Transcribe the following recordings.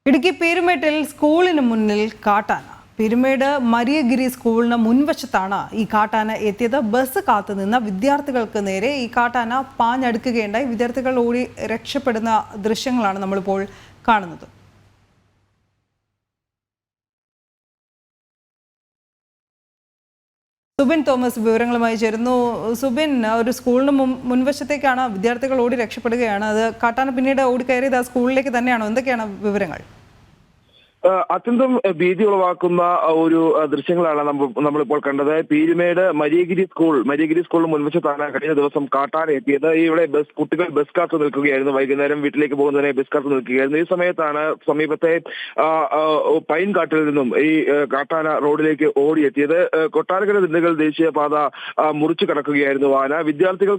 ഇടുക്കി പീരുമേട്ടിൽ സ്കൂളിന് മുന്നിൽ കാട്ടാന. പീരുമേട് മരിയഗിരി സ്കൂളിന് മുൻവശത്താണ് ഈ കാട്ടാന എത്തിയത്. ബസ് കാത്തുനിന്ന വിദ്യാർത്ഥികൾക്ക് നേരെ ഈ കാട്ടാന പാഞ്ഞടുക്കുകയുണ്ടായി. വിദ്യാർത്ഥികൾ ഓടി രക്ഷപ്പെടുന്ന ദൃശ്യങ്ങളാണ് നമ്മളിപ്പോൾ കാണുന്നത്. സുബിൻ തോമസ് വിവരങ്ങളുമായി ചേരുന്നു. സുബിൻ, ഒരു സ്കൂളിന് മുൻവശത്തേക്കാണ് വിദ്യാർത്ഥികൾ ഓടി രക്ഷപ്പെടുകയാണ്. അത് കാട്ടാന പിന്നീട് ഓടിക്കയറിയത് ആ സ്കൂളിലേക്ക് തന്നെയാണോ? എന്തൊക്കെയാണ് വിവരങ്ങൾ? അത്യന്തം ഭീതി ഉളവാക്കുന്ന ഒരു ദൃശ്യങ്ങളാണ് നമ്മളിപ്പോൾ കണ്ടത്. പീരുമേട് മരിയഗിരി സ്കൂളിന് മുൻവശത്താണ് കഴിഞ്ഞ ദിവസം കാട്ടാന എത്തിയത്. ഇവിടെ കുട്ടികൾ ബസ് കാത്തു നിൽക്കുകയായിരുന്നു. വൈകുന്നേരം വീട്ടിലേക്ക് പോകുന്നതിനെ ബസ് കാത്തു നിൽക്കുകയായിരുന്നു. ഈ സമയത്താണ് സമീപത്തെ പൈൻ കാട്ടിൽ നിന്നും ഈ കാട്ടാന റോഡിലേക്ക് ഓടിയെത്തിയത്. കൊട്ടാരക്കര ദിണ്ടുഗൽ ദേശീയപാത മുറിച്ചു കടക്കുകയായിരുന്നു വാഹന. വിദ്യാർത്ഥികൾ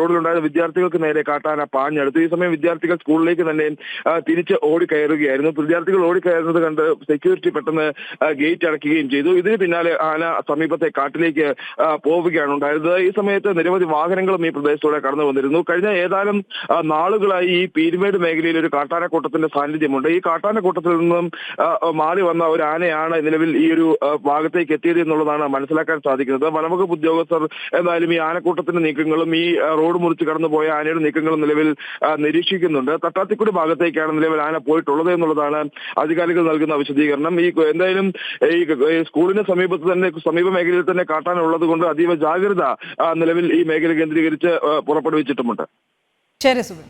റോഡിലുണ്ടായിരുന്ന വിദ്യാർത്ഥികൾക്ക് നേരെ കാട്ടാന പാഞ്ഞെടുത്തു. ഈ സമയം വിദ്യാർത്ഥികൾ സ്കൂളിലേക്ക് തന്നെ തിരിച്ച് ഓടിക്കയറുകയായിരുന്നു. വിദ്യാർത്ഥികൾ ഓടിക്കയറുന്നത് കണ്ട് സെക്യൂരിറ്റി പെട്ടെന്ന് ഗേറ്റ് അടയ്ക്കുകയും ചെയ്തു. ഇതിന് പിന്നാലെ ആന സമീപത്തെ കാട്ടിലേക്ക് പോവുകയാണ് ഉണ്ടായത്. ഈ സമയത്ത് നിരവധി വാഹനങ്ങളും ഈ പ്രദേശത്തൂടെ കടന്നു വന്നിരുന്നു. കഴിഞ്ഞ ഏതാനും നാളുകളായി ഈ പീരുമേട് മേഖലയിൽ ഒരു കാട്ടാനക്കൂട്ടത്തിന്റെ സാന്നിധ്യമുണ്ട്. ഈ കാട്ടാനക്കൂട്ടത്തിൽ നിന്നും മാറി വന്ന ഒരു ആനയാണ് നിലവിൽ ഈ ഒരു ഭാഗത്തേക്ക് എത്തിയത് എന്നുള്ളതാണ് മനസ്സിലാക്കാൻ സാധിക്കുന്നത്. വനംവകുപ്പ് ഉദ്യോഗസ്ഥർ എന്തായാലും ഈ ആനക്കൂട്ടത്തിന്റെ നീക്കങ്ങളും ഈ റോഡ് മുറിച്ച് കടന്നുപോയ ആനയുടെ നീക്കങ്ങളും നിലവിൽ നിരീക്ഷിക്കുന്നുണ്ട്. തട്ടാത്തിക്കുടി ഭാഗത്തേക്കാണ് നിലവിൽ ആന പോയിട്ടുള്ളത് എന്നുള്ളതാണ് അധികാരികൾ നൽകുന്ന വിശദീകരണം. എന്തായാലും ഈ സ്കൂളിന് സമീപ മേഖലയിൽ തന്നെ കാട്ടാനുള്ളത് കൊണ്ട് അതീവ ജാഗ്രത നിലവിൽ ഈ മേഖല കേന്ദ്രീകരിച്ച് പുറപ്പെടുവിച്ചിട്ടുമുണ്ട്. ശരി സുബിൻ.